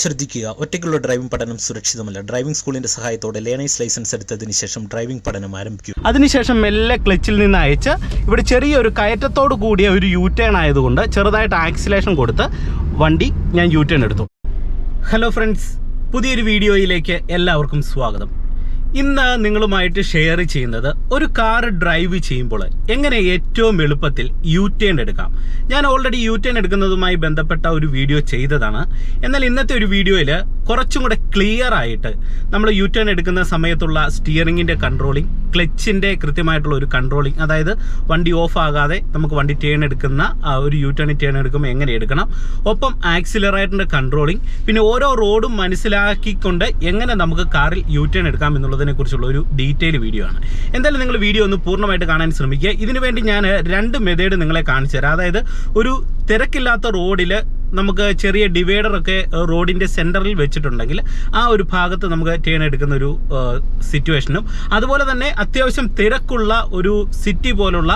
ശ്രദ്ധിക്കുക, ഒറ്റയ്ക്കുള്ള ഡ്രൈവിംഗ് പഠനം സുരക്ഷിതമല്ല. ഡ്രൈവിംഗ് സ്കൂളിന്റെ സഹായത്തോടെ ലേണേഴ്സ് ലൈസൻസ് എടുത്തതിന് ശേഷം ഡ്രൈവിംഗ് പഠനം ആരംഭിക്കും. അതിനുശേഷം മെല്ലെ ക്ലച്ചിൽ നിന്ന് അയച്ച് ഇവിടെ ചെറിയൊരു കയറ്റത്തോട് കൂടിയ ഒരു യു ടേൺ ആയതുകൊണ്ട് ചെറുതായിട്ട് ആക്സിലേഷൻ കൊടുത്ത് വണ്ടി ഞാൻ യു ടേൺ എടുത്തു. ഹലോ ഫ്രണ്ട്സ്, പുതിയൊരു വീഡിയോയിലേക്ക് എല്ലാവർക്കും സ്വാഗതം. ഇന്ന് നിങ്ങളുമായിട്ട് ഷെയർ ചെയ്യുന്നത് ഒരു കാർ ഡ്രൈവ് ചെയ്യുമ്പോൾ എങ്ങനെ ഏറ്റവും എളുപ്പത്തിൽ യു ടേൺ എടുക്കാം. ഞാൻ ഓൾറെഡി യു ടേൺ എടുക്കുന്നതുമായി ബന്ധപ്പെട്ട ഒരു വീഡിയോ ചെയ്തതാണ്. എന്നാൽ ഇന്നത്തെ ഒരു വീഡിയോയിൽ കുറച്ചും കൂടെ ക്ലിയർ ആയിട്ട് നമ്മൾ യു ടേൺ എടുക്കുന്ന സമയത്തുള്ള സ്റ്റിയറിങ്ങിൻ്റെ കൺട്രോളിങ്, ക്ലച്ചിൻ്റെ കൃത്യമായിട്ടുള്ള ഒരു കൺട്രോളിങ്, അതായത് വണ്ടി ഓഫ് ആകാതെ നമുക്ക് വണ്ടി ടേൺ എടുക്കുന്ന ഒരു യു ടേൺ എടുക്കുമ്പോൾ എങ്ങനെ എടുക്കണം, ഒപ്പം ആക്സിലറേറ്ററിൻ്റെ കൺട്രോളിങ്, പിന്നെ ഓരോ റോഡും മനസ്സിലാക്കിക്കൊണ്ട് എങ്ങനെ നമുക്ക് കാറിൽ യു ടേൺ എടുക്കാം എന്നുള്ളതിനെ കുറിച്ചുള്ള ഒരു ഡീറ്റെയിൽ വീഡിയോ ആണ്. എന്തായാലും നിങ്ങൾ വീഡിയോ ഒന്ന് പൂർണ്ണമായിട്ട് കാണാൻ ശ്രമിക്കുക. ഇതിനു വേണ്ടി ഞാൻ രണ്ട് മെത്തേഡ് നിങ്ങളെ കാണിച്ചു തരാം. അതായത് ഒരു തിരക്കില്ലാത്ത റോഡിൽ നമുക്ക് ചെറിയ ഡിവൈഡറൊക്കെ റോഡിൻ്റെ സെൻറ്ററിൽ വെച്ചിട്ടുണ്ടെങ്കിൽ ആ ഒരു ഭാഗത്ത് നമുക്ക് ടേൺ എടുക്കുന്ന ഒരു സിറ്റുവേഷനും, അതുപോലെ തന്നെ അത്യാവശ്യം തിരക്കുള്ള ഒരു സിറ്റി പോലുള്ള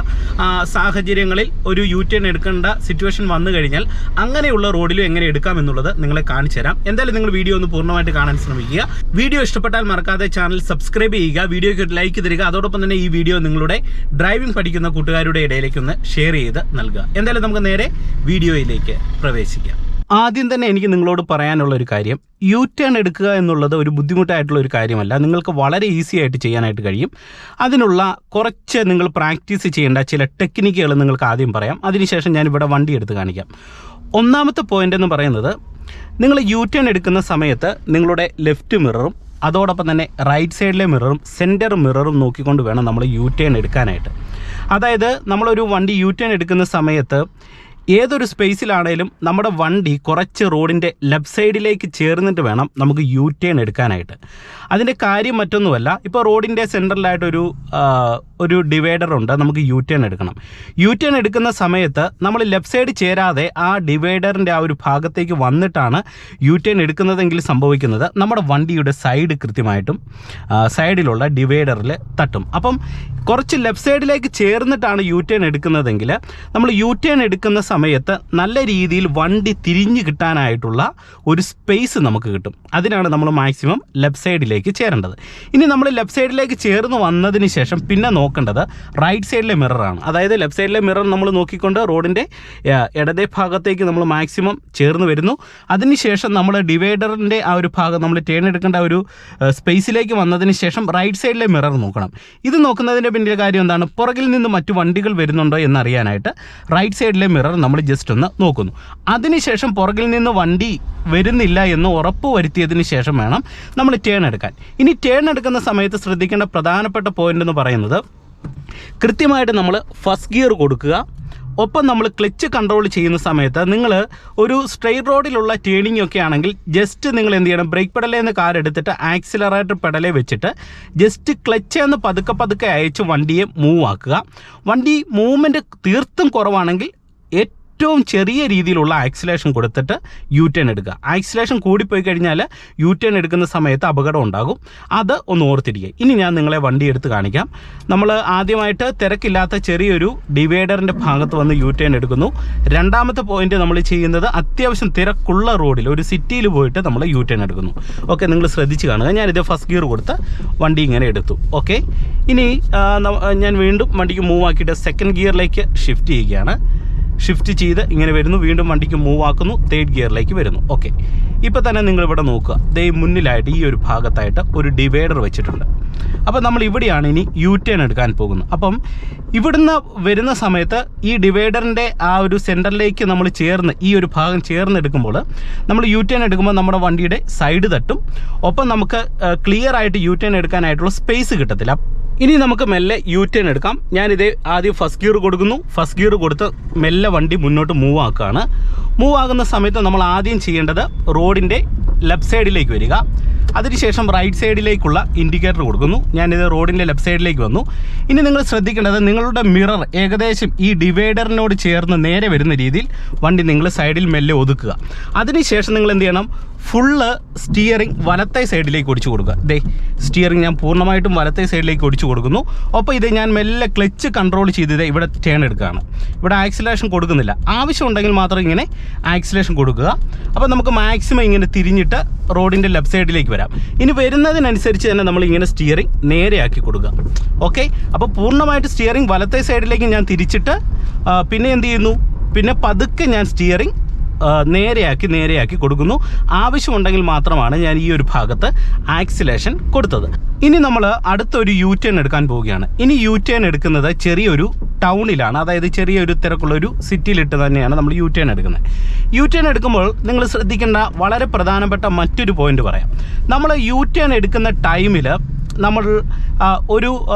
സാഹചര്യങ്ങളിൽ ഒരു യു ടേൺ എടുക്കേണ്ട സിറ്റുവേഷൻ വന്നു കഴിഞ്ഞാൽ അങ്ങനെയുള്ള റോഡിലും എങ്ങനെ എടുക്കാം എന്നുള്ളത് നിങ്ങളെ കാണിച്ചു തരാം. എന്തായാലും നിങ്ങൾ വീഡിയോ ഒന്ന് പൂർണ്ണമായിട്ട് കാണാൻ ശ്രമിക്കുക. വീഡിയോ ഇഷ്ടപ്പെട്ടാൽ മറക്കാതെ ചാനൽ സബ്സ്ക്രൈബ് ചെയ്യുക, വീഡിയോയ്ക്ക് ഒരു ലൈക്ക് തരിക. അതോടൊപ്പം തന്നെ ഈ വീഡിയോ നിങ്ങളുടെ ഡ്രൈവിംഗ് പഠിക്കുന്ന കൂട്ടുകാരുടെ ഇടയിലേക്ക് ഒന്ന് ഷെയർ ചെയ്ത് നൽകുക. എന്തായാലും നമുക്ക് നേരെ വീഡിയോയിലേക്ക് പ്രവേശിക്കാം. ആദ്യം തന്നെ എനിക്ക് നിങ്ങളോട് പറയാനുള്ള ഒരു കാര്യം, യു ടേൺ എടുക്കുക എന്നുള്ളത് ഒരു ബുദ്ധിമുട്ടായിട്ടുള്ള ഒരു കാര്യമല്ല. നിങ്ങൾക്ക് വളരെ ഈസി ആയിട്ട് ചെയ്യാനായിട്ട് കഴിയും. അതിനുള്ള കുറച്ച് നിങ്ങൾ പ്രാക്ടീസ് ചെയ്യേണ്ട ചില ടെക്നിക്കുകൾ നിങ്ങൾക്ക് ആദ്യം പറയാം. അതിനുശേഷം ഞാനിവിടെ വണ്ടി എടുത്ത് കാണിക്കാം. ഒന്നാമത്തെ പോയിന്റ് എന്ന് പറയുന്നത്, നിങ്ങൾ യു ടേൺ എടുക്കുന്ന സമയത്ത് നിങ്ങളുടെ ലെഫ്റ്റ് മിററും അതോടൊപ്പം തന്നെ റൈറ്റ് സൈഡിലെ മിററും സെൻറ്റർ മിററും നോക്കിക്കൊണ്ട് വേണം നമ്മൾ യു ടേൺ എടുക്കാനായിട്ട്. അതായത് നമ്മളൊരു വണ്ടി യു ടേൺ എടുക്കുന്ന സമയത്ത് ഏതൊരു സ്പേസിലാണേലും നമ്മുടെ വണ്ടി കുറച്ച് റോഡിൻ്റെ ലെഫ്റ്റ് സൈഡിലേക്ക് ചേർന്നിട്ട് വേണം നമുക്ക് യു ടേൺ എടുക്കാനായിട്ട്. അതിൻ്റെ കാര്യം മറ്റൊന്നുമല്ല, ഇപ്പോൾ റോഡിൻ്റെ സെൻറ്ററിലായിട്ടൊരു ഡിവൈഡർ ഉണ്ട്, നമുക്ക് യു ടേൺ എടുക്കണം. യു ടേൺ എടുക്കുന്ന സമയത്ത് നമ്മൾ ലെഫ്റ്റ് സൈഡ് ചേരാതെ ആ ഡിവൈഡറിൻ്റെ ആ ഒരു ഭാഗത്തേക്ക് വന്നിട്ടാണ് യു ടേൺ എടുക്കുന്നതെങ്കിൽ സംഭവിക്കുന്നത് നമ്മുടെ വണ്ടിയുടെ സൈഡ് കൃത്യമായിട്ടും സൈഡിലുള്ള ഡിവൈഡറിൽ തട്ടും. അപ്പം കുറച്ച് ലെഫ്റ്റ് സൈഡിലേക്ക് ചേർന്നിട്ടാണ് യു ടേൺ എടുക്കുന്നതെങ്കിൽ നമ്മൾ യു ടേൺ എടുക്കുന്ന സമയത്ത് നല്ല രീതിയിൽ വണ്ടി തിരിഞ്ഞു കിട്ടാനായിട്ടുള്ള ഒരു സ്പേസ് നമുക്ക് കിട്ടും. അതിനാണ് നമ്മൾ മാക്സിമം ലെഫ്റ്റ് സൈഡിലേക്ക് ചേരേണ്ടത്. ഇനി നമ്മൾ ലെഫ്റ്റ് സൈഡിലേക്ക് ചേർന്ന് വന്നതിന് ശേഷം പിന്നെ നോക്കേണ്ടത് റൈറ്റ് സൈഡിലെ മിററാണ്. അതായത് ലെഫ്റ്റ് സൈഡിലെ മിറർ നമ്മൾ നോക്കിക്കൊണ്ട് റോഡിൻ്റെ ഇടതേ ഭാഗത്തേക്ക് നമ്മൾ മാക്സിമം ചേർന്ന് വരുന്നു. അതിനുശേഷം നമ്മൾ ഡിവൈഡറിൻ്റെ ആ ഒരു ഭാഗം നമ്മൾ ടേൺ എടുക്കേണ്ട ഒരു സ്പേസിലേക്ക് വന്നതിന് ശേഷം റൈറ്റ് സൈഡിലെ മിറർ നോക്കണം. ഇത് നോക്കുന്നതിൻ്റെ പിന്നിലെ കാര്യം എന്താണ്, പുറകിൽ നിന്ന് മറ്റു വണ്ടികൾ വരുന്നുണ്ടോ എന്നറിയാനായിട്ട് റൈറ്റ് സൈഡിലെ മിറർ നമ്മൾ ജസ്റ്റ് ഒന്ന് നോക്കുന്നു. അതിനുശേഷം പുറകിൽ നിന്ന് വണ്ടി വരുന്നില്ല എന്ന് ഉറപ്പ് വരുത്തിയതിന് ശേഷം വേണം നമ്മൾ ടേൺ എടുക്കാൻ. ഇനി ടേൺ എടുക്കുന്ന സമയത്ത് ശ്രദ്ധിക്കേണ്ട പ്രധാനപ്പെട്ട പോയിന്റ് എന്ന് പറയുന്നത്, കൃത്യമായിട്ട് നമ്മൾ ഫസ്റ്റ് ഗിയർ കൊടുക്കുക. ഒപ്പം നമ്മൾ ക്ലച്ച് കൺട്രോൾ ചെയ്യുന്ന സമയത്ത് നിങ്ങൾ ഒരു സ്ട്രെയിറ്റ് റോഡിലുള്ള ടേണിംഗ് ഒക്കെ ആണെങ്കിൽ ജസ്റ്റ് നിങ്ങൾ എന്ത് ചെയ്യണം, ബ്രേക്ക് പെഡലേന്ന് കാർ എടുത്തിട്ട് ആക്സിലറേറ്റർ പെഡലെ വെച്ചിട്ട് ജസ്റ്റ് ക്ലച്ചേന്ന് പതുക്കെ അയച്ച് വണ്ടിയെ മൂവ് ആക്കുക. വണ്ടി മൂവ്മെൻറ്റ് തീർത്തും കുറവാണെങ്കിൽ ഏറ്റവും ചെറിയ രീതിയിലുള്ള ആക്സിലേഷൻ കൊടുത്തിട്ട് യു ടേൺ എടുക്കുക. ആക്സിലേഷൻ കൂടിപ്പോയി കഴിഞ്ഞാൽ യു ടേൺ എടുക്കുന്ന സമയത്ത് അപകടം ഉണ്ടാകും. അത് ഒന്ന് ഓർത്തിരിക്കുക. ഇനി ഞാൻ നിങ്ങളെ വണ്ടി എടുത്ത് കാണിക്കാം. നമ്മൾ ആദ്യമായിട്ട് തിരക്കില്ലാത്ത ചെറിയൊരു ഡിവൈഡറിൻ്റെ ഭാഗത്ത് വന്ന് യു ടേൺ എടുക്കുന്നു. രണ്ടാമത്തെ പോയിന്റ് നമ്മൾ ചെയ്യുന്നത്, അത്യാവശ്യം തിരക്കുള്ള റോഡിൽ ഒരു സിറ്റിയിൽ പോയിട്ട് നമ്മൾ യു ടേൺ എടുക്കുന്നു. ഓക്കെ, നിങ്ങൾ ശ്രദ്ധിച്ച് കാണുക. ഞാനിത് ഫസ്റ്റ് ഗിയർ കൊടുത്ത് വണ്ടി ഇങ്ങനെ എടുത്തു. ഓക്കെ, ഇനി ഞാൻ വീണ്ടും വണ്ടിക്ക് മൂവ് ആക്കിയിട്ട് സെക്കൻഡ് ഗിയറിലേക്ക് ഷിഫ്റ്റ് ചെയ്യുകയാണ്. ഷിഫ്റ്റ് ചെയ്ത് ഇങ്ങനെ വരുന്നു, വീണ്ടും വണ്ടിക്ക് മൂവ് ആക്കുന്നു, തേർഡ് ഗിയറിലേക്ക് വരുന്നു. ഓക്കെ, ഇപ്പോൾ തന്നെ നിങ്ങളിവിടെ നോക്കുക, ദേ മുന്നിലായിട്ട് ഈ ഒരു ഭാഗത്തായിട്ട് ഒരു ഡിവൈഡർ വെച്ചിട്ടുണ്ട്. അപ്പോൾ നമ്മൾ ഇവിടെയാണ് ഇനി യു ടേൺ എടുക്കാൻ പോകുന്നത്. അപ്പം ഇവിടുന്ന് വരുന്ന സമയത്ത് ഈ ഡിവൈഡറിൻ്റെ ആ ഒരു സെൻറ്ററിലേക്ക് നമ്മൾ ചേർന്ന് ഈ ഒരു ഭാഗം ചേർന്ന് എടുക്കുമ്പോൾ നമ്മൾ യു ടേൺ എടുക്കുമ്പോൾ നമ്മുടെ വണ്ടിയുടെ സൈഡ് തട്ടും. ഒപ്പം നമുക്ക് ക്ലിയർ ആയിട്ട് യു ടേൺ എടുക്കാനായിട്ടുള്ള സ്പേസ് കിട്ടത്തില്ല. ഇനി നമുക്ക് മെല്ലെ യു ടേൺ എടുക്കാം. ഞാനിതേ ആദ്യം ഫസ്റ്റ് ഗിയർ കൊടുക്കുന്നു. ഫസ്റ്റ് ഗിയർ കൊടുത്ത് മെല്ലെ വണ്ടി മുന്നോട്ട് മൂവ് ആക്കുകയാണ്. മൂവ് ആകുന്ന സമയത്ത് നമ്മൾ ആദ്യം ചെയ്യേണ്ടത് റോഡിൻ്റെ ലെഫ്റ്റ് സൈഡിലേക്ക് വരിക. അതിനുശേഷം റൈറ്റ് സൈഡിലേക്കുള്ള ഇൻഡിക്കേറ്റർ കൊടുക്കുന്നു. ഞാനിത് റോഡിൻ്റെ ലെഫ്റ്റ് സൈഡിലേക്ക് വന്നു. ഇനി നിങ്ങൾ ശ്രദ്ധിക്കേണ്ടത്, നിങ്ങളുടെ മിറർ ഏകദേശം ഈ ഡിവൈഡറിനോട് ചേർന്ന് നേരെ വരുന്ന രീതിയിൽ വണ്ടി നിങ്ങൾ സൈഡിൽ മെല്ലെ ഒതുക്കുക. അതിനുശേഷം നിങ്ങൾ എന്ത് ചെയ്യണം, ഫുള്ള് സ്റ്റിയറിംഗ് വലത്തെ സൈഡിലേക്ക് ഒടിച്ചു കൊടുക്കുക. ദേ സ്റ്റിയറിംഗ് ഞാൻ പൂർണ്ണമായിട്ടും വലത്തെ സൈഡിലേക്ക് ഒടിച്ചു കൊടുക്കുന്നു. ഒപ്പം ഇത് ഞാൻ മെല്ലെ ക്ലച്ച് കൺട്രോൾ ചെയ്ത് ഇവിടെ ടേൺ എടുക്കുകയാണ്. ഇവിടെ ആക്സിലേഷൻ കൊടുക്കുന്നില്ല. ആവശ്യമുണ്ടെങ്കിൽ മാത്രം ഇങ്ങനെ ആക്സിലേഷൻ കൊടുക്കുക. അപ്പോൾ നമുക്ക് മാക്സിമം ഇങ്ങനെ തിരിഞ്ഞിട്ട് റോഡിൻ്റെ ലെഫ്റ്റ് സൈഡിലേക്ക് വരാം. ഇനി വരുന്നതിനനുസരിച്ച് തന്നെ നമ്മൾ ഇങ്ങനെ സ്റ്റിയറിംഗ് നേരെയാക്കി കൊടുക്കുക. ഓക്കെ, അപ്പോൾ പൂർണ്ണമായിട്ട് സ്റ്റിയറിംഗ് വലത്തെ സൈഡിലേക്ക് ഞാൻ തിരിച്ചിട്ട് പിന്നെ എന്ത് ചെയ്യുന്നു, പിന്നെ പതുക്കെ ഞാൻ സ്റ്റിയറിംഗ് നേരെയാക്കി കൊടുക്കുന്നു. ആവശ്യമുണ്ടെങ്കിൽ മാത്രമാണ് ഞാൻ ഈ ഒരു ഭാഗത്ത് ആക്സിലേഷൻ കൊടുത്തത്. ഇനി നമ്മൾ അടുത്തൊരു യു ടേൺ എടുക്കാൻ പോവുകയാണ്. ഇനി യു ടേൺ എടുക്കുന്നത് ചെറിയൊരു ടൗണിലാണ്, അതായത് ചെറിയൊരു തിരക്കുള്ളൊരു സിറ്റിയിലിട്ട് തന്നെയാണ് നമ്മൾ യു ടേൺ എടുക്കുന്നത്. യു ടേൺ എടുക്കുമ്പോൾ നിങ്ങൾ ശ്രദ്ധിക്കേണ്ട വളരെ പ്രധാനപ്പെട്ട മറ്റൊരു പോയിന്റ് പറയാം. നമ്മൾ യു ടേൺ എടുക്കുന്ന ടൈമിൽ നമ്മൾ ഒരു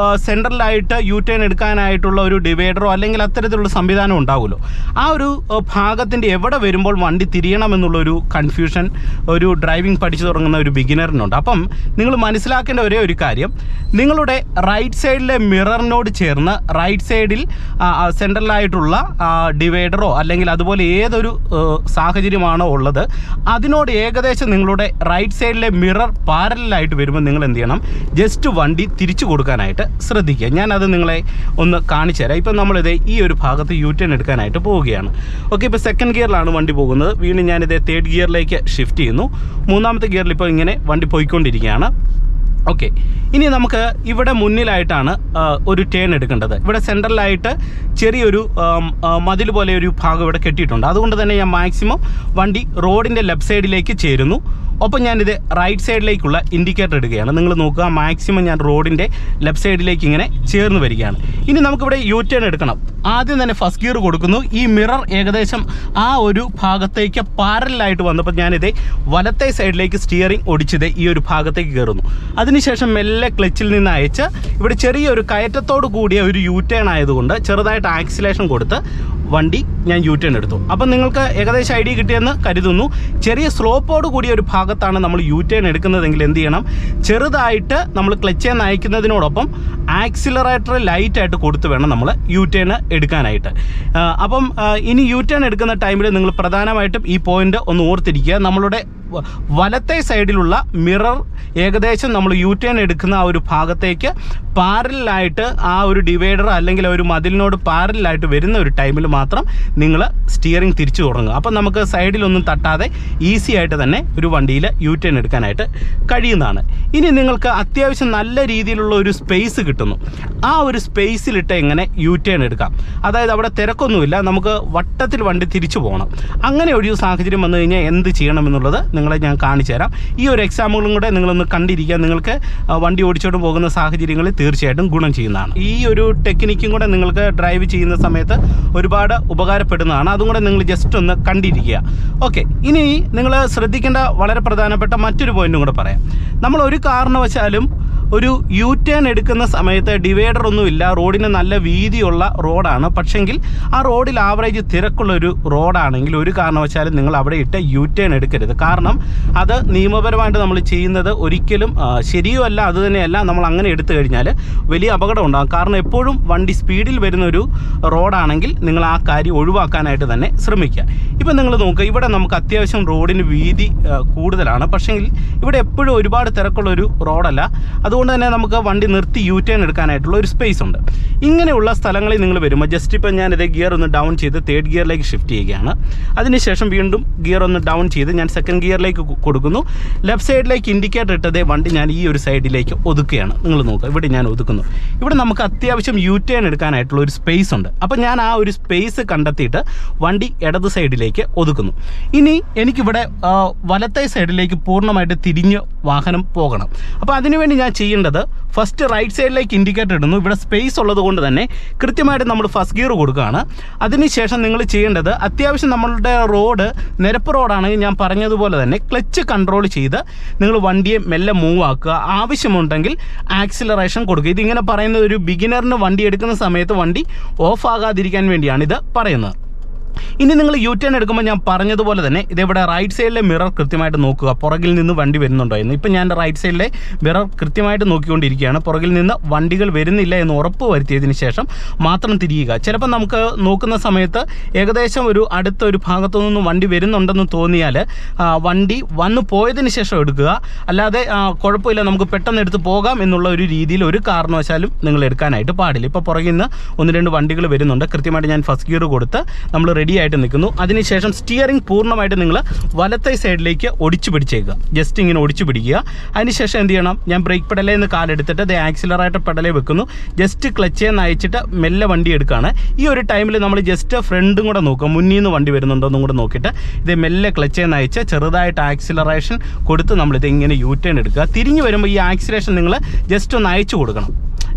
സെൻട്രലായിട്ട് യു ടേൺ എടുക്കാനായിട്ടുള്ള ഒരു ഡിവൈഡറോ അല്ലെങ്കിൽ അത്തരത്തിലുള്ള സംവിധാനം ഉണ്ടാവുമല്ലോ. ആ ഒരു ഭാഗത്തിൻ്റെ എവിടെ വരുമ്പോൾ വണ്ടി തിരിയണമെന്നുള്ളൊരു കൺഫ്യൂഷൻ ഒരു ഡ്രൈവിംഗ് പഠിച്ചു തുടങ്ങുന്ന ഒരു ബിഗിനറിനുണ്ട്. അപ്പം നിങ്ങൾ മനസ്സിലാക്കേണ്ട ഒരേ ഒരു കാര്യം, നിങ്ങളുടെ റൈറ്റ് സൈഡിലെ മിററിനോട് ചേർന്ന് റൈറ്റ് സൈഡിൽ സെൻട്രലായിട്ടുള്ള ഡിവൈഡറോ അല്ലെങ്കിൽ അതുപോലെ ഏതൊരു സാഹചര്യമാണോ ഉള്ളത് അതിനോട് ഏകദേശം നിങ്ങളുടെ റൈറ്റ് സൈഡിലെ മിറർ പാരലായിട്ട് വരുമ്പോൾ നിങ്ങൾ എന്ത് ചെയ്യണം, ജസ്റ്റ് വണ്ടി തിരിച്ചു കൊടുക്കാനായിട്ട് ശ്രദ്ധിക്കുക. ഞാനത് നിങ്ങളെ ഒന്ന് കാണിച്ചു തരാം. ഇപ്പം നമ്മളിത് ഈ ഒരു ഭാഗത്ത് യു ടേൺ എടുക്കാനായിട്ട് പോവുകയാണ്. ഓക്കെ, ഇപ്പോൾ സെക്കൻഡ് ഗിയറിലാണ് വണ്ടി പോകുന്നത്. വീണ്ടും ഞാനിത് തേർഡ് ഗിയറിലേക്ക് ഷിഫ്റ്റ് ചെയ്യുന്നു. മൂന്നാമത്തെ ഗിയറിൽ ഇപ്പോൾ ഇങ്ങനെ വണ്ടി പോയിക്കൊണ്ടിരിക്കുകയാണ്. ഓക്കെ, ഇനി നമുക്ക് ഇവിടെ മുന്നിലായിട്ടാണ് ഒരു ടേൺ എടുക്കേണ്ടത്. ഇവിടെ സെൻട്രലായിട്ട് ചെറിയൊരു മതിൽ പോലെ ഒരു ഭാഗം ഇവിടെ കെട്ടിയിട്ടുണ്ട്. അതുകൊണ്ട് തന്നെ ഞാൻ മാക്സിമം വണ്ടി റോഡിൻ്റെ ലെഫ്റ്റ് സൈഡിലേക്ക് ചേരുന്നു. ഒപ്പം ഞാനിത് റൈറ്റ് സൈഡിലേക്കുള്ള ഇൻഡിക്കേറ്റർ ഇടുകയാണ്. നിങ്ങൾ നോക്കുക, മാക്സിമം ഞാൻ റോഡിൻ്റെ ലെഫ്റ്റ് സൈഡിലേക്ക് ഇങ്ങനെ ചേർന്ന് വരികയാണ്. ഇനി നമുക്കിവിടെ യു ടേൺ എടുക്കണം. ആദ്യം തന്നെ ഫസ്റ്റ് ഗിയർ കൊടുക്കുന്നു. ഈ മിറർ ഏകദേശം ആ ഒരു ഭാഗത്തേക്ക് പാരലായിട്ട് വന്നപ്പോൾ ഞാനിത് വലത്തെ സൈഡിലേക്ക് സ്റ്റിയറിംഗ് ഒടിച്ചത് ഈ ഒരു ഭാഗത്തേക്ക് കയറുന്നു. അതിനുശേഷം മെല്ലെ ക്ലച്ചിൽ നിന്ന് അയച്ച് ഇവിടെ ചെറിയൊരു കയറ്റത്തോട് കൂടിയ ഒരു യു ടേൺ ആയതുകൊണ്ട് ചെറുതായിട്ട് ആക്സിലേഷൻ കൊടുത്ത് വണ്ടി ഞാൻ യു ടേൺ എടുത്തു. അപ്പം നിങ്ങൾക്ക് ഏകദേശം ഐഡിയ കിട്ടിയെന്ന് കരുതുന്നു. ചെറിയ സ്ലോപ്പോട് കൂടിയ ഒരു ഭാഗത്താണ് നമ്മൾ യു ടേൺ എടുക്കുന്നതെങ്കിൽ എന്ത് ചെയ്യണം, ചെറുതായിട്ട് നമ്മൾ ക്ലച്ചിൽ നിന്ന് അയക്കുന്നതിനോടൊപ്പം ആക്സിലറേറ്റർ ലൈറ്റായിട്ട് കൊടുത്ത് വേണം നമ്മൾ യു ടേൺ എടുക്കാനായിട്ട്. അപ്പം ഇനി യു ടേൺ എടുക്കുന്ന ടൈമിൽ നിങ്ങൾ പ്രധാനമായിട്ടും ഈ പോയിന്റ് ഒന്ന് ഓർത്തിരിക്കുക. നമ്മളുടെ വലത്തെ സൈഡിലുള്ള മിറർ ഏകദേശം നമ്മൾ യു ടേൺ എടുക്കുന്ന ആ ഒരു ഭാഗത്തേക്ക് പാരലായിട്ട് ആ ഒരു ഡിവൈഡർ അല്ലെങ്കിൽ ഒരു മതിലിനോട് പാരലായിട്ട് വരുന്ന ഒരു ടൈമിൽ മാത്രം നിങ്ങൾ സ്റ്റിയറിംഗ് തിരിച്ചു തുടങ്ങുക. അപ്പം നമുക്ക് സൈഡിലൊന്നും തട്ടാതെ ഈസി ആയിട്ട് തന്നെ ഒരു വണ്ടിയിൽ യു ടേൺ എടുക്കാനായിട്ട് കഴിയുന്നതാണ്. ഇനി നിങ്ങൾക്ക് അത്യാവശ്യം നല്ല രീതിയിലുള്ള ഒരു സ്പേസ് കിട്ടുന്നു. ആ ഒരു സ്പേസിലിട്ട് എങ്ങനെ യു ടേൺ എടുക്കാം, അതായത് അവിടെ തിരക്കൊന്നുമില്ല, നമുക്ക് വട്ടത്തിൽ വണ്ടി തിരിച്ചു പോകണം. അങ്ങനെ ഒരു സാഹചര്യം വന്നു കഴിഞ്ഞാൽ എന്ത് ചെയ്യണമെന്നുള്ളത് നിങ്ങളെ ഞാൻ കാണിച്ചു തരാം. ഈ ഒരു എക്സാമ്പിളും കൂടെ നിങ്ങളൊന്ന് കണ്ടിരിക്കുക. നിങ്ങൾക്ക് വണ്ടി ഓടിച്ചോണ്ട് പോകുന്ന സാഹചര്യങ്ങളിൽ തീർച്ചയായിട്ടും ഗുണം ചെയ്യുന്നതാണ്. ഈ ഒരു ടെക്നിക്കും കൂടെ നിങ്ങൾക്ക് ഡ്രൈവ് ചെയ്യുന്ന സമയത്ത് ഒരുപാട് ഉപകാരപ്പെടുന്നതാണ്. അതും കൂടെ നിങ്ങൾ ജസ്റ്റ് ഒന്ന് കണ്ടിരിക്കുക. ഓക്കെ, ഇനി നിങ്ങൾ ശ്രദ്ധിക്കേണ്ട വളരെ പ്രധാനപ്പെട്ട മറ്റൊരു പോയിന്റും കൂടെ പറയാം. നമ്മൾ ഒരു കാരണവശാലും ഒരു യു ടേൺ എടുക്കുന്ന സമയത്ത് ഡിവൈഡർ ഒന്നുമില്ല, റോഡിന് നല്ല വീതിയുള്ള റോഡാണ്. പക്ഷെങ്കിൽ ആ റോഡിൽ ആവറേജ് തിരക്കുള്ളൊരു റോഡാണെങ്കിൽ ഒരു കാരണവശാലും നിങ്ങൾ അവിടെ ഇട്ട് യു ടേൺ എടുക്കരുത്. കാരണം അത് നിയമപരമായിട്ട് നമ്മൾ ചെയ്യുന്നത് ഒരിക്കലും ശരിയുമല്ല, അതുതന്നെയല്ല. നമ്മൾ അങ്ങനെ എടുത്തു കഴിഞ്ഞാൽ വലിയ അപകടം ഉണ്ടാകും. കാരണം എപ്പോഴും വണ്ടി സ്പീഡിൽ വരുന്നൊരു റോഡാണെങ്കിൽ നിങ്ങൾ ആ കാര്യം ഒഴിവാക്കാനായിട്ട് തന്നെ ശ്രമിക്കുക. ഇപ്പം നിങ്ങൾ നോക്കുക, ഇവിടെ നമുക്ക് അത്യാവശ്യം റോഡിന് വീതി കൂടുതലാണ്. പക്ഷെങ്കിൽ ഇവിടെ എപ്പോഴും ഒരുപാട് തിരക്കുള്ളൊരു റോഡല്ല. അതുകൊണ്ട് തന്നെ നമുക്ക് വണ്ടി നിർത്തി യു ടേൺ എടുക്കാനായിട്ടുള്ള ഒരു സ്പേസ് ഉണ്ട്. ഇങ്ങനെയുള്ള സ്ഥലങ്ങളിൽ നിങ്ങൾ വരുമ്പോൾ ജസ്റ്റ് ഇപ്പം ഞാനിത് ഗിയർ ഒന്ന് ഡൗൺ ചെയ്ത് തേർഡ് ഗിയറിലേക്ക് ഷിഫ്റ്റ് ചെയ്യുകയാണ്. അതിനുശേഷം വീണ്ടും ഗിയർ ഒന്ന് ഡൗൺ ചെയ്ത് ഞാൻ സെക്കൻഡ് ഗിയറിലേക്ക് കൊടുക്കുന്നു. ലെഫ്റ്റ് സൈഡിലേക്ക് ഇൻഡിക്കേറ്റർ ഇട്ടതേ വണ്ടി ഞാൻ ഈ ഒരു സൈഡിലേക്ക് ഒതുക്കുകയാണ്. നിങ്ങൾ നോക്കുക, ഇവിടെ ഞാൻ ഒതുക്കുന്നു. ഇവിടെ നമുക്ക് അത്യാവശ്യം യു ടേൺ എടുക്കാനായിട്ടുള്ള ഒരു സ്പേസ് ഉണ്ട്. അപ്പം ഞാൻ ആ ഒരു സ്പേസ് കണ്ടെത്തിയിട്ട് വണ്ടി ഇടത് സൈഡിലേക്ക് ഒതുക്കുന്നു. ഇനി എനിക്കിവിടെ വലത്തെ സൈഡിലേക്ക് പൂർണ്ണമായിട്ട് തിരിഞ്ഞ് വാഹനം പോകണം. അപ്പോൾ അതിനുവേണ്ടി ഞാൻ ചെയ്യേണ്ടത് ഫസ്റ്റ് റൈറ്റ് സൈഡിലേക്ക് ഇൻഡിക്കേറ്റർ ഇടുന്നു. ഇവിടെ സ്പേസ് ഉള്ളത് കൊണ്ട് തന്നെ കൃത്യമായിട്ട് നമ്മൾ ഫസ്റ്റ് ഗിയർ കൊടുക്കുകയാണ്. അതിനുശേഷം നിങ്ങൾ ചെയ്യേണ്ടത് അത്യാവശ്യം നമ്മളുടെ റോഡ് നിരപ്പ് റോഡാണെങ്കിൽ ഞാൻ പറഞ്ഞതുപോലെ തന്നെ ക്ലച്ച് കൺട്രോൾ ചെയ്ത് നിങ്ങൾ വണ്ടിയെ മെല്ലെ മൂവ് ആക്കുക. ആവശ്യമുണ്ടെങ്കിൽ ആക്സിലറേഷൻ കൊടുക്കുക. ഇതിങ്ങനെ പറയുന്നത് ഒരു ബിഗിനറിന് വണ്ടി എടുക്കുന്ന സമയത്ത് വണ്ടി ഓഫ് ആകാതിരിക്കാൻ വേണ്ടിയാണ് ഇത് പറയുന്നത്. ഇനി നിങ്ങൾ യു ടേൺ എടുക്കുമ്പോൾ ഞാൻ പറഞ്ഞതുപോലെ തന്നെ ഇതേവിടെ റൈറ്റ് സൈഡിലെ മിറർ കൃത്യമായിട്ട് നോക്കുക, പുറകിൽ നിന്ന് വണ്ടി വരുന്നുണ്ടോ എന്ന്. ഇപ്പം ഞാൻ റൈറ്റ് സൈഡിലെ മിറർ കൃത്യമായിട്ട് നോക്കിക്കൊണ്ടിരിക്കുകയാണ്. പുറകിൽ നിന്ന് വണ്ടികൾ വരുന്നില്ല എന്ന് ഉറപ്പ് വരുത്തിയതിന് ശേഷം മാത്രം തിരിയുക. ചിലപ്പോൾ നമുക്ക് നോക്കുന്ന സമയത്ത് ഏകദേശം ഒരു അടുത്തൊരു ഭാഗത്തു നിന്ന് വണ്ടി വരുന്നുണ്ടെന്ന് തോന്നിയാൽ വണ്ടി വന്നു പോയതിന് ശേഷം എടുക്കുക. അല്ലാതെ കുഴപ്പമില്ല നമുക്ക് പെട്ടെന്ന് എടുത്ത് പോകാം എന്നുള്ള ഒരു രീതിയിൽ ഒരു കാരണവശാലും നിങ്ങൾ എടുക്കാനായിട്ട് പാടില്ല. ഇപ്പോൾ പുറകിൽ നിന്ന് 1-2 വണ്ടികൾ വരുന്നുണ്ട്. കൃത്യമായിട്ട് ഞാൻ ഫസ്റ്റ് ഗിയർ കൊടുത്ത് നമ്മൾ റെഡി ആയിട്ട് നിൽക്കുന്നു. അതിനുശേഷം സ്റ്റിയറിംഗ് പൂർണ്ണമായിട്ട് നിങ്ങൾ വലത്തെ സൈഡിലേക്ക് ഒടിച്ചു പിടിച്ചേക്കുക. ജസ്റ്റ് ഇങ്ങനെ ഒടിച്ചു പിടിക്കുക. അതിനുശേഷം എന്ത് ചെയ്യണം, ഞാൻ ബ്രേക്ക് പെഡലേ നിന്ന് കാലെടുത്തിട്ട് അത് ആക്സിലറേറ്റർ പെഡലേ വെക്കുന്നു. ജസ്റ്റ് ക്ലച്ചേന്ന് അയച്ചിട്ട് മെല്ലെ വണ്ടി എടുക്കുകയാണ്. ഈ ഒരു ടൈമിൽ നമ്മൾ ജസ്റ്റ് ഫ്രണ്ടും കൂടെ നോക്കുക, മുന്നിൽ നിന്ന് വണ്ടി വരുന്നുണ്ടോ എന്നും കൂടെ നോക്കിയിട്ട് ഇത് മെല്ലെ ക്ലച്ചേന്ന് അയച്ച് ചെറുതായിട്ട് ആക്സിലറേഷൻ കൊടുത്ത് നമ്മളിത് ഇങ്ങനെ യു ടേൺ എടുക്കുക. തിരിഞ്ഞു വരുമ്പോൾ ഈ ആക്സിലേഷൻ നിങ്ങൾ ജസ്റ്റ് ഒന്ന് അയച്ചു കൊടുക്കണം.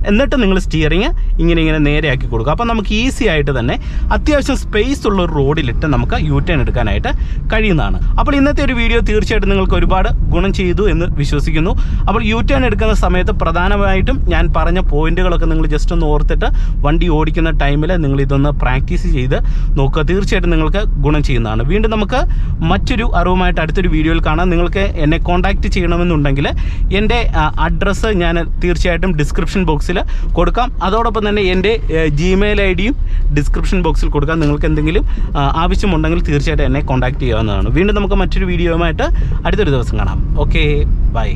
എന്നിട്ട് നിങ്ങൾ സ്റ്റിയറിങ് ഇങ്ങനെ നേരെയാക്കി കൊടുക്കുക. അപ്പോൾ നമുക്ക് ഈസി ആയിട്ട് തന്നെ അത്യാവശ്യം സ്പേസ് ഉള്ള ഒരു റോഡിലിട്ട് നമുക്ക് യു ടേൺ എടുക്കാനായിട്ട് കഴിയുന്നതാണ്. അപ്പോൾ ഇന്നത്തെ ഒരു വീഡിയോ തീർച്ചയായിട്ടും നിങ്ങൾക്ക് ഒരുപാട് ഗുണം ചെയ്തു എന്ന് വിശ്വസിക്കുന്നു. അപ്പോൾ യു ടേൺ എടുക്കുന്ന സമയത്ത് പ്രധാനമായിട്ടും ഞാൻ പറഞ്ഞ പോയിന്റുകളൊക്കെ നിങ്ങൾ ജസ്റ്റ് ഒന്ന് ഓർത്തിട്ട് വണ്ടി ഓടിക്കുന്ന ടൈമിൽ നിങ്ങൾ ഇതൊന്ന് പ്രാക്ടീസ് ചെയ്ത് നോക്കുക. തീർച്ചയായിട്ടും നിങ്ങൾക്ക് ഗുണം ചെയ്യുന്നതാണ്. വീണ്ടും നമുക്ക് മറ്റൊരു അറിവുമായിട്ട് അടുത്തൊരു വീഡിയോയിൽ കാണാം. നിങ്ങൾക്ക് എന്നെ കോൺടാക്റ്റ് ചെയ്യണമെന്നുണ്ടെങ്കിൽ എൻ്റെ അഡ്രസ്സ് ഞാൻ തീർച്ചയായിട്ടും ഡിസ്ക്രിപ്ഷൻ ബോക്സിൽ കൊടുക്കാം. അതോടൊപ്പം തന്നെ എൻ്റെ ജിമെയിൽ ഐ ഡിയും ഡിസ്ക്രിപ്ഷൻ ബോക്സിൽ കൊടുക്കാം. നിങ്ങൾക്ക് എന്തെങ്കിലും ആവശ്യമുണ്ടെങ്കിൽ തീർച്ചയായിട്ടും എന്നെ കോൺടാക്റ്റ് ചെയ്യാവുന്നതാണ്. വീണ്ടും നമുക്ക് മറ്റൊരു വീഡിയോയുമായിട്ട് അടുത്തൊരു ദിവസം കാണാം. Okay, by.